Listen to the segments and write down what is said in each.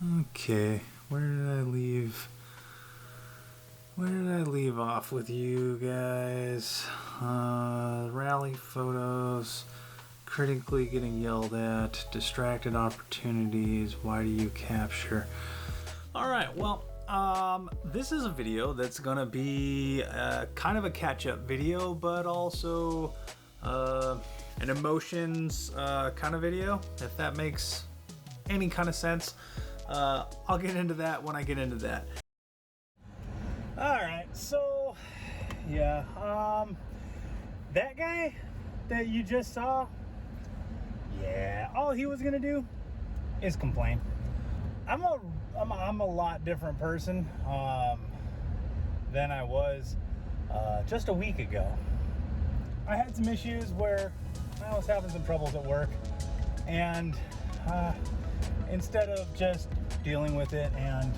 Okay, where did I leave? Where did I leave off with you guys? Rally photos, critically getting yelled at, distracted opportunities, why do you capture? Alright, well, this is a video that's gonna be kind of a catch-up video, but also an emotions kind of video, if that makes any kind of sense. I'll get into that when I get into that. Alright, so yeah, that guy that you just saw, yeah, all he was gonna do is complain. I'm a lot different person than I was just a week ago. I had some issues where I was having some troubles at work, and instead of just dealing with it and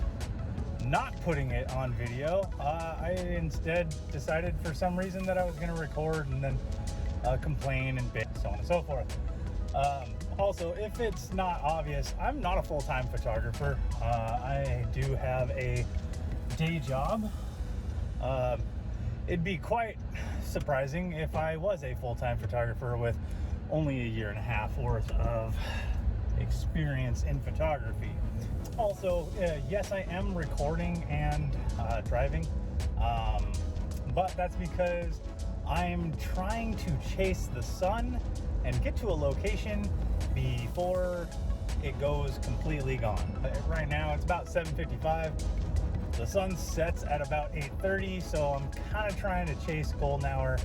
not putting it on video, I instead decided for some reason that I was going to record and then complain and bitch, so on and so forth. Also, if it's not obvious, I'm not a full-time photographer. I do have a day job. It'd be quite surprising if I was a full-time photographer with only a year and a half worth of experience in photography. Also, yes, I am recording and driving, but that's because I'm trying to chase the sun and get to a location before it goes completely gone. Right now it's about 7:55. The sun sets at about 8:30, so I'm kind of trying to chase golden hour.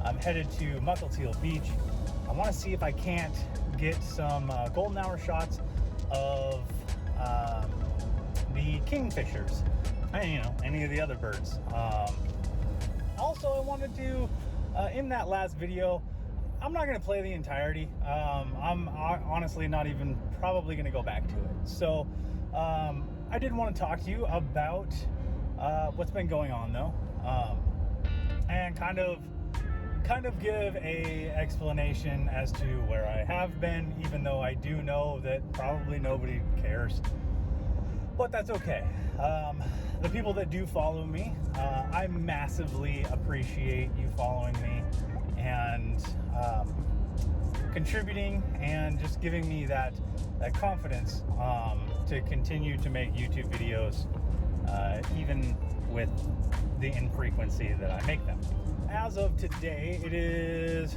I'm headed to Muckleteel Beach. I want to see if I can't get some golden hour shots of the kingfishers and any of the other birds. Also, I wanted to in that last video, I'm not going to play the entirety. I'm honestly not even probably going to go back to it. So I did want to talk to you about what's been going on though, and kind of give a explanation as to where I have been, even though I do know that probably nobody cares, but that's okay. The people that do follow me, I massively appreciate you following me and contributing and just giving me that confidence to continue to make YouTube videos, even with the infrequency that I make them. As of today, it is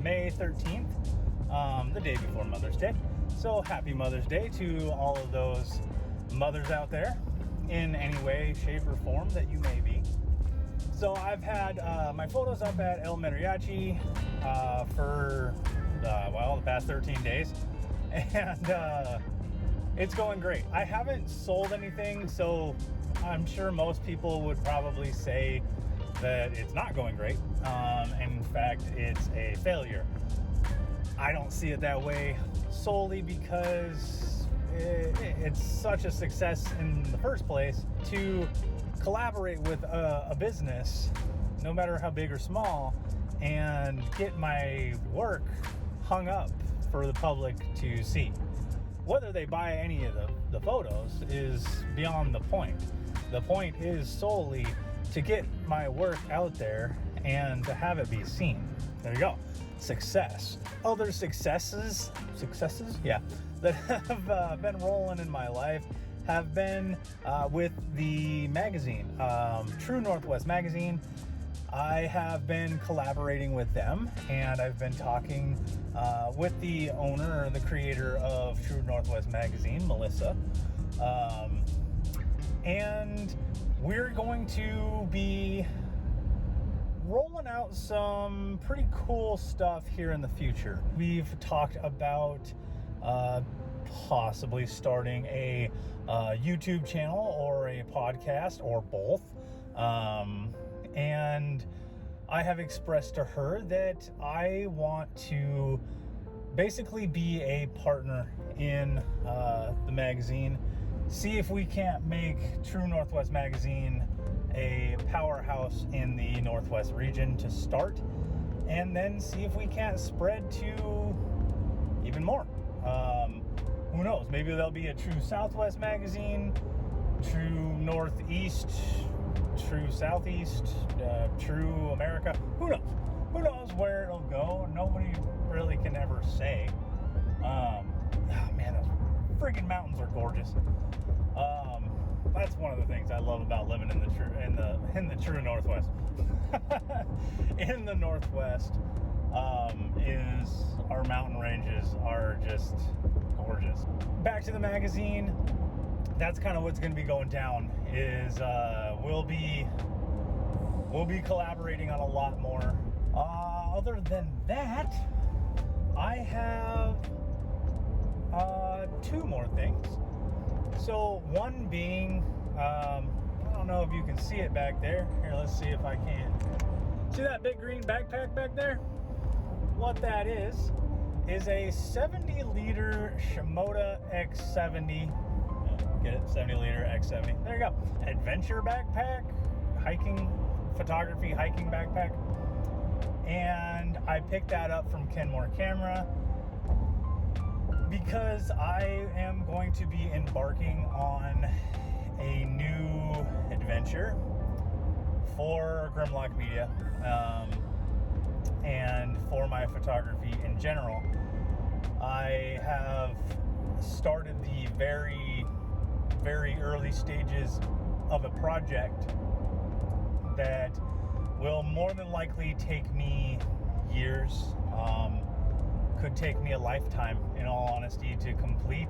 May 13th, the day before Mother's Day. So happy Mother's Day to all of those mothers out there in any way, shape, or form that you may be. So I've had my photos up at El Mariachi for the past 13 days, and it's going great. I haven't sold anything, so I'm sure most people would probably say that it's not going great. In fact, it's a failure. I don't see it that way solely because it's such a success in the first place to collaborate with a business, no matter how big or small, and get my work hung up for the public to see. Whether they buy any of the photos is beyond the point. The point is solely to get my work out there and to have it be seen. There you go. Success. Other successes, yeah, that have been rolling in my life have been with the magazine, True Northwest Magazine. I have been collaborating with them, and I've been talking with the owner or the creator of True Northwest Magazine, Melissa, and we're going to be rolling out some pretty cool stuff here in the future. We've talked about possibly starting a YouTube channel or a podcast or both. And I have expressed to her that I want to basically be a partner in the magazine, see if we can't make True Northwest Magazine a powerhouse in the Northwest region to start, and then see if we can't spread to even more. who knows? Maybe there'll be a True Southwest magazine, True Northeast, True Southeast, True America. Who knows? Who knows where it'll go? Nobody really can ever say. Man, those friggin' mountains are gorgeous. That's one of the things I love about living in the true Northwest. In the Northwest, is our mountain ranges are just gorgeous. Back to the magazine. That's kind of what's going to be going down. Is we'll be collaborating on a lot more. Other than that, I have two more things. So one being, I don't know if you can see it back there. Here, let's see if I can. See that big green backpack back there? What that is a 70-liter Shimoda X70. Get it? 70-liter X70. There you go. Adventure backpack, photography hiking backpack. And I picked that up from Kenmore Camera because I am going to be embarking on a new adventure for Grimlock Media, and for my photography in general. I have started the very, very early stages of a project that will more than likely take me years, could take me a lifetime, in all honesty, to complete.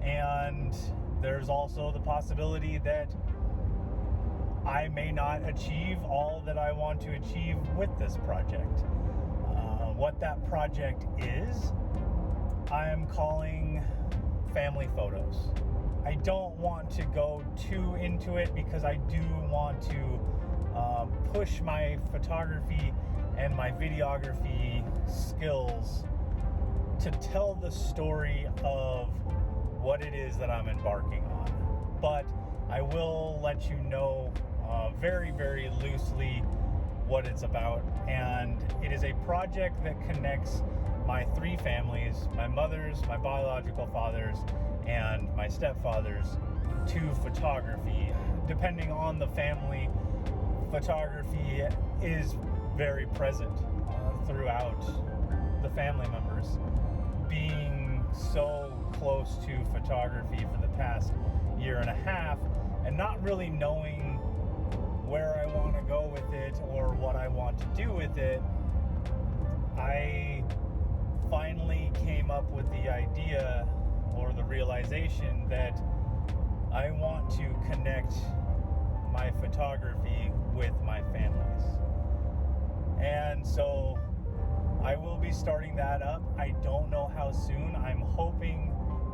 And there's also the possibility that I may not achieve all that I want to achieve with this project. What that project is, I am calling family photos. I don't want to go too into it because I do want to push my photography and my videography skills to tell the story of what it is that I'm embarking on. But I will let you know very, very loosely what it's about. And it is a project that connects my three families, my mother's, my biological father's, and my stepfather's, to photography. Depending on the family, photography is very present throughout the family members. Being so close to photography for the past year and a half and not really knowing where I want to go with it or what I want to do with it, I finally came up with the idea or the realization that I want to connect my photography with my families. And so I will be starting that up. I don't know how soon. I'm hoping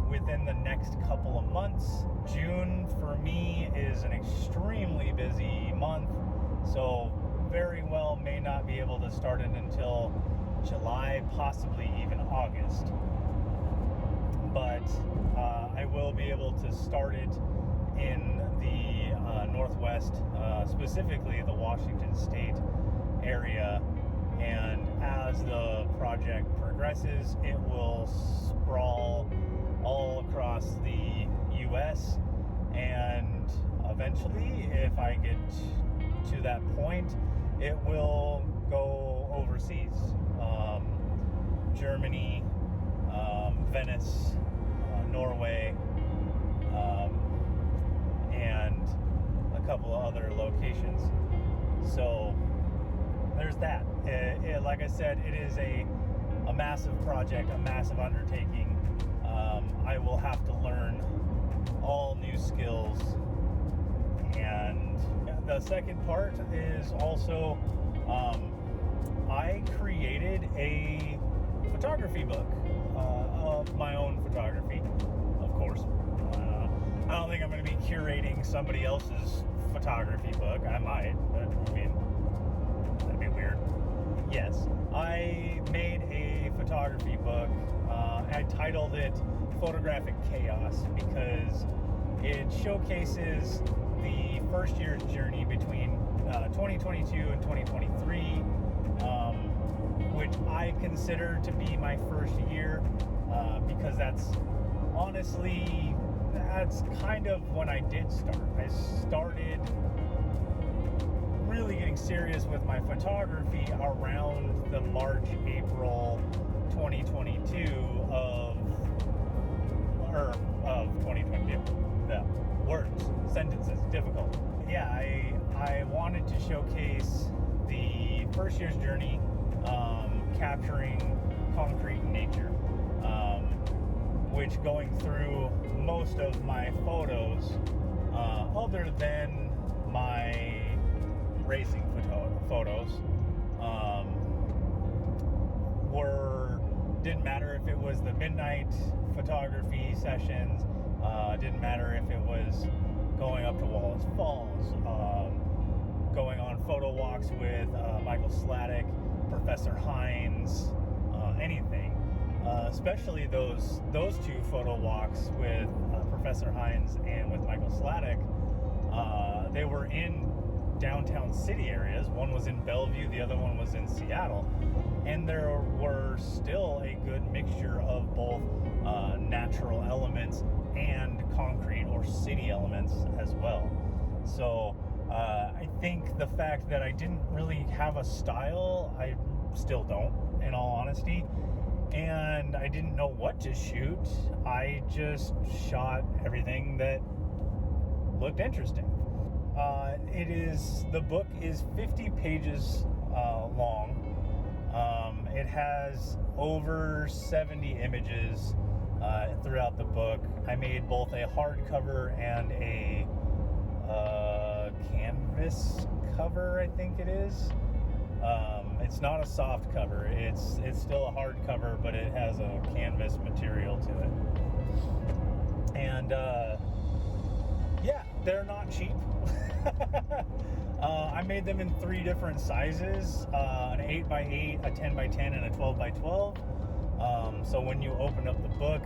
within the next couple of months. June for me is an extremely busy month, so very well may not be able to start it until July, possibly even August. But I will be able to start it in the Northwest, specifically the Washington State area. And as the project progresses, it will sprawl all across the U.S. And eventually, if I get to that point, it will go overseas. Germany, Venice, Norway, and a couple of other locations. So there's that. Like I said, it is a massive project, a massive undertaking. I will have to learn all new skills. And the second part is also, I created a photography book of my own photography, of course. I don't think I'm going to be curating somebody else's photography book. I might, but I mean, that'd be weird. Yes, I made a photography book. I titled it Photographic Chaos because it showcases the first year's journey between 2022 and 2023, which I consider to be my first year, because that's honestly, that's kind of when I did start. I started really getting serious with my photography around the March, April 2022 of 2022. The words, sentences, difficult. Yeah, I wanted to showcase the first year's journey, capturing concrete nature, which going through most of my photos, other than my racing photos, didn't matter if it was the midnight photography sessions, didn't matter if it was going up to Wallace Falls, going on photo walks with Michael Sladek, Professor Hines, anything. Especially those two photo walks with Professor Hines and with Michael Sladek. They were in downtown city areas. One was in Bellevue, the other one was in Seattle, and there were still a good mixture of both natural elements and concrete or city elements as well. So I think the fact that I didn't really have a style, I still don't, in all honesty, and I didn't know what to shoot, I just shot everything that looked interesting. The book is 50 pages long. It has over 70 images throughout the book. I made both a hardcover and a canvas cover, I think it is. It's not a soft cover. It's still a hardcover, but it has a canvas material to it. And yeah, they're not cheap. I made them in 3 different sizes, an 8x8, a 10x10, and a 12x12. So when you open up the book,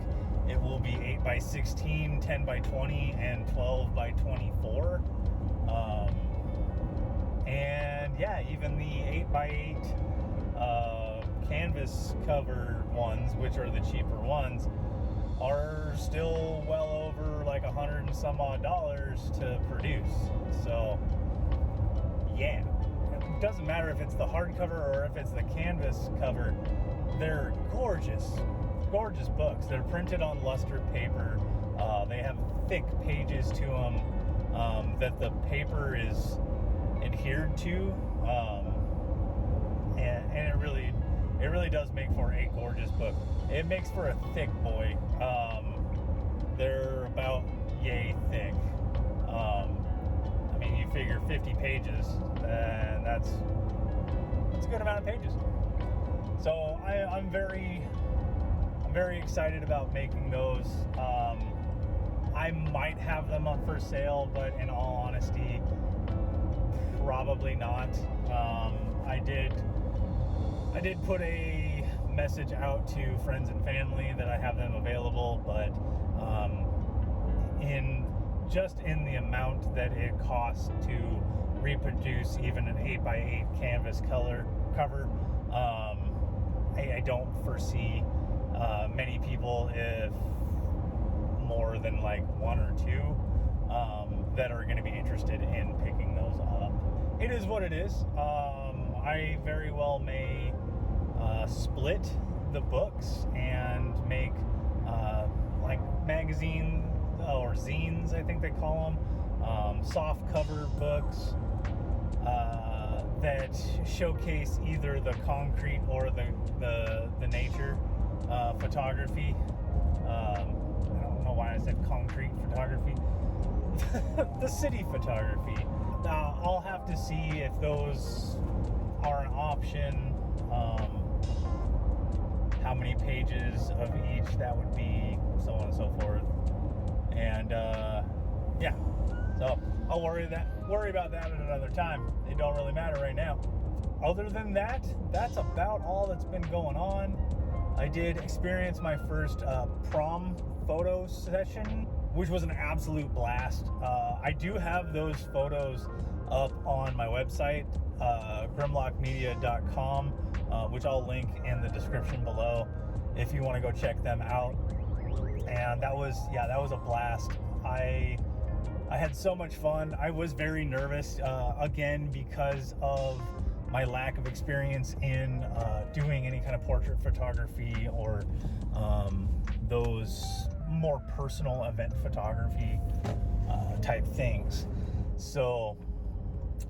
it will be 8x16, 10x20, and 12x24. And yeah, even the 8x8 canvas cover ones, which are the cheaper ones, are still well over like $100 and some odd to produce. So yeah, it doesn't matter if it's the hardcover or if it's the canvas cover. They're gorgeous books. They're printed on luster paper. They have thick pages to them that the paper is adhered to, and it really does make for a gorgeous book. It makes for a thick boy. They're about yay thick. I mean, you figure 50 pages, and that's a good amount of pages. So I'm very excited about making those. I might have them up for sale, but in all honesty, probably not. I did put a message out to friends and family that I have them available, but in the amount that it costs to reproduce even an 8x8 canvas cover, I don't foresee many people, if more than like 1 or 2, that are going to be interested in picking those up. It is what it is. I very well may split the books and make like magazine or zines, I think they call them, soft cover books that showcase either the concrete or the nature photography. I don't know why I said concrete photography. The city photography. I'll have to see if those are an option, how many pages of each that would be, so on and so forth. And yeah, so I'll worry about that at another time. It don't really matter right now. Other than that, that's about all that's been going on. I did experience my first prom photo session, which was an absolute blast. I do have those photos up on my website, grimlockmedia.com, which I'll link in the description below if you want to go check them out. And that was a blast. I had so much fun. I was very nervous, again, because of my lack of experience in doing any kind of portrait photography or those more personal event photography type things. So,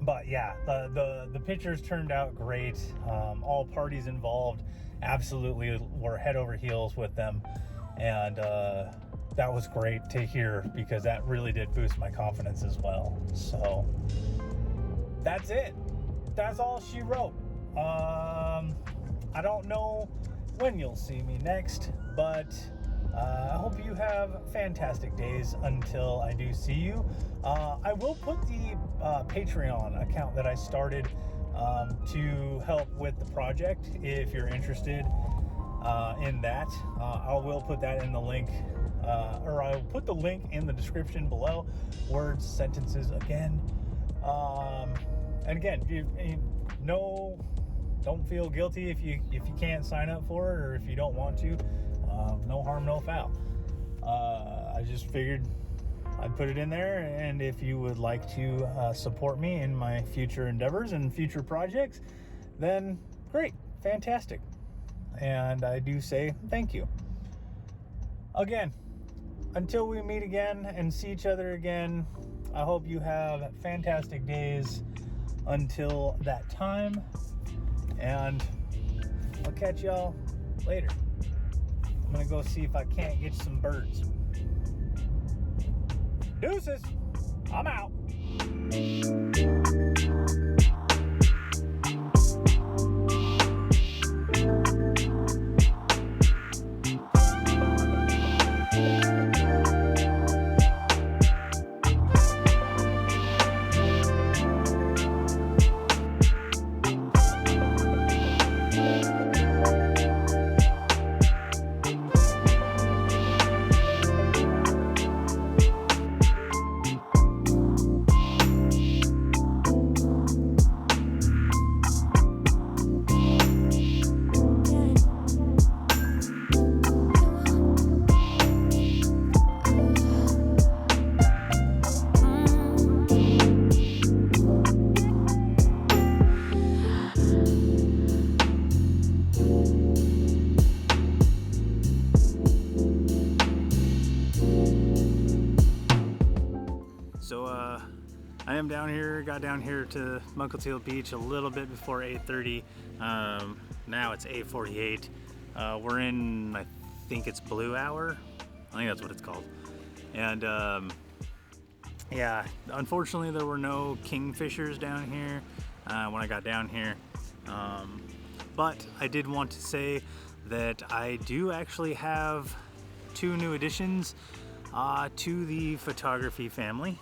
but yeah, the pictures turned out great. All parties involved absolutely were head over heels with them, and that was great to hear, because that really did boost my confidence as well. So that's it. That's all she wrote. I don't know when you'll see me next, but I hope you have fantastic days until I do see you. I will put the Patreon account that I started to help with the project, if you're interested in that. I will put that in the link, or I'll put the link in the description below. Words, sentences again. And again, don't feel guilty if you can't sign up for it, or if you don't want to. No harm, no foul. I just figured I'd put it in there, and if you would like to support me in my future endeavors and future projects, then great, fantastic. And I do say thank you. Again, until we meet again and see each other again, I hope you have fantastic days until that time, and I'll catch y'all later. I'm gonna go see if I can't get some birds. Deuces, I'm out. So I am down here, got down here to Munkleteel Beach a little bit before 8:30. Now it's 8:48. We're in, I think it's Blue Hour. I think that's what it's called. And yeah, unfortunately there were no kingfishers down here when I got down here. But I did want to say that I do actually have 2 new additions to the photography family.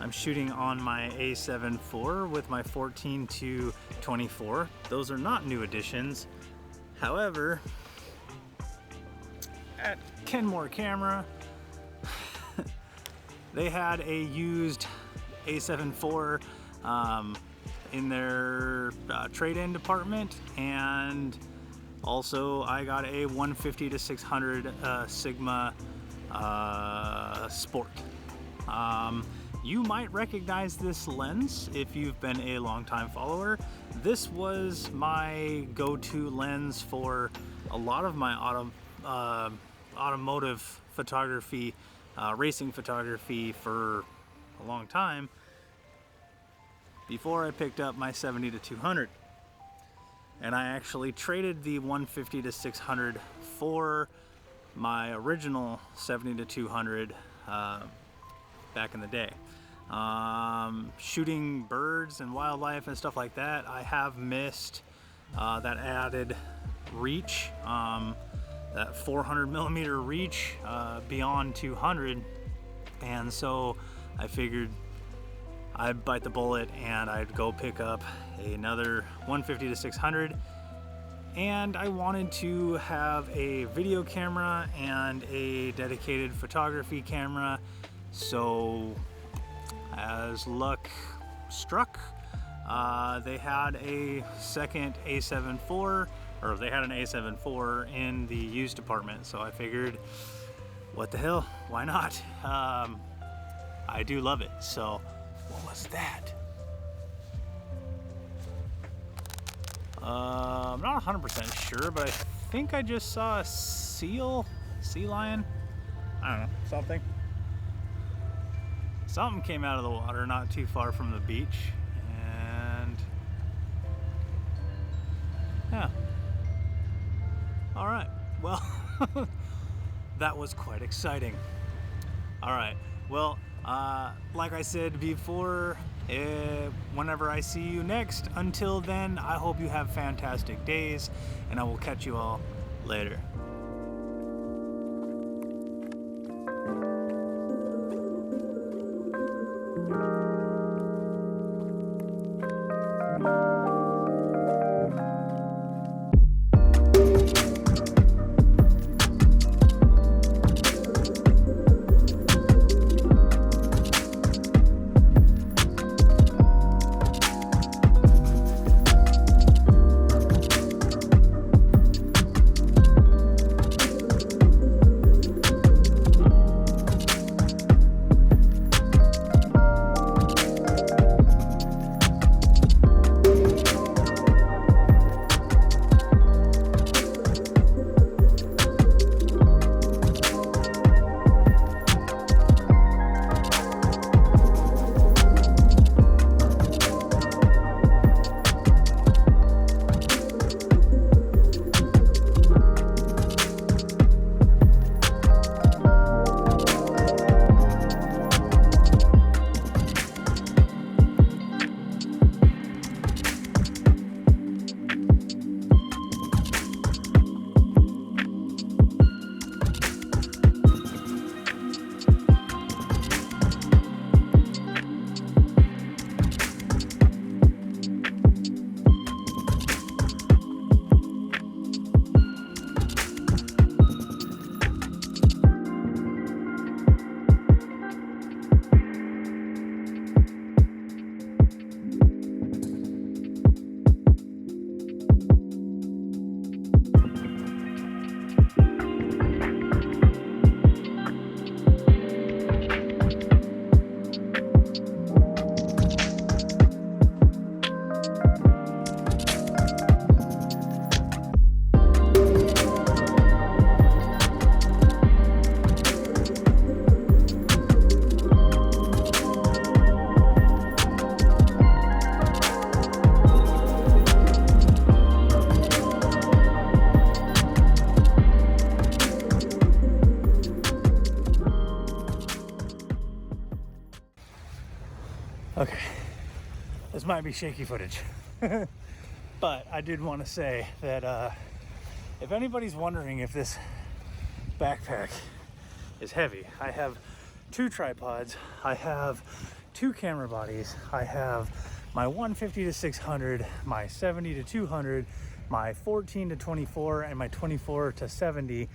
I'm shooting on my A7 IV with my 14-24. Those are not new additions. However, at Kenmore Camera, they had a used A7 IV in their trade-in department, and also I got a 150-600 Sigma Sport. You might recognize this lens if you've been a longtime follower. This was my go-to lens for a lot of my automotive photography, racing photography for a long time before I picked up my 70-200. And I actually traded the 150-600 for my original 70-200 back in the day. Shooting birds and wildlife and stuff like that, I have missed that added reach, that 400 millimeter reach beyond 200, and so I figured I'd bite the bullet and I'd go pick up another 150-600. And I wanted to have a video camera and a dedicated photography camera. So as luck struck, they had a second A7 IV or they had an A7 IV in the used department, so I figured, what the hell, why not? I do love it. So what was that? I'm not 100% sure, but I think I just saw a sea lion, I don't know, something came out of the water not too far from the beach, and yeah. All right, well, that was quite exciting. All right, well, like I said before, whenever I see you next, until then, I hope you have fantastic days, and I will catch you all later. Okay, this might be shaky footage, but I did want to say that if anybody's wondering if this backpack is heavy, I have 2 tripods, I have 2 camera bodies, I have my 150 to 600, my 70 to 200, my 14 to 24, and my 24 to 70.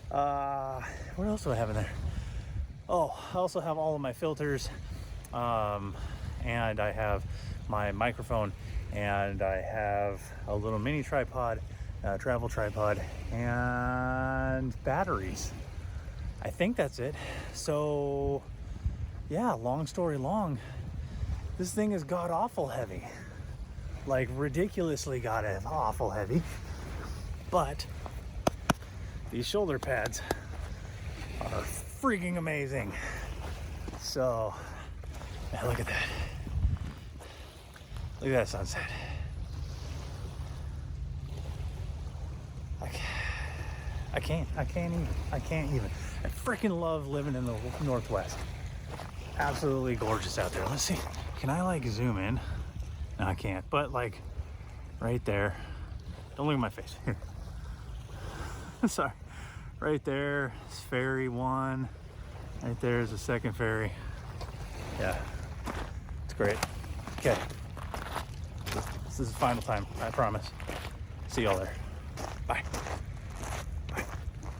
What else do I have in there? Oh, I also have all of my filters, and I have my microphone, and I have a little mini tripod, travel tripod, and batteries. I think that's it. So yeah, long story long, this thing is god awful heavy, like ridiculously god awful heavy, but these shoulder pads are freaking amazing. So man, look at that. Look at that sunset. I can't even. I freaking love living in the Northwest. Absolutely gorgeous out there. Let's see. Can I like zoom in? No, I can't. But like right there. Don't look at my face. Here. Sorry. Right there is ferry 1. Right there is the second ferry. Yeah, it's great. Okay, this is the final time, I promise. See y'all there. Bye.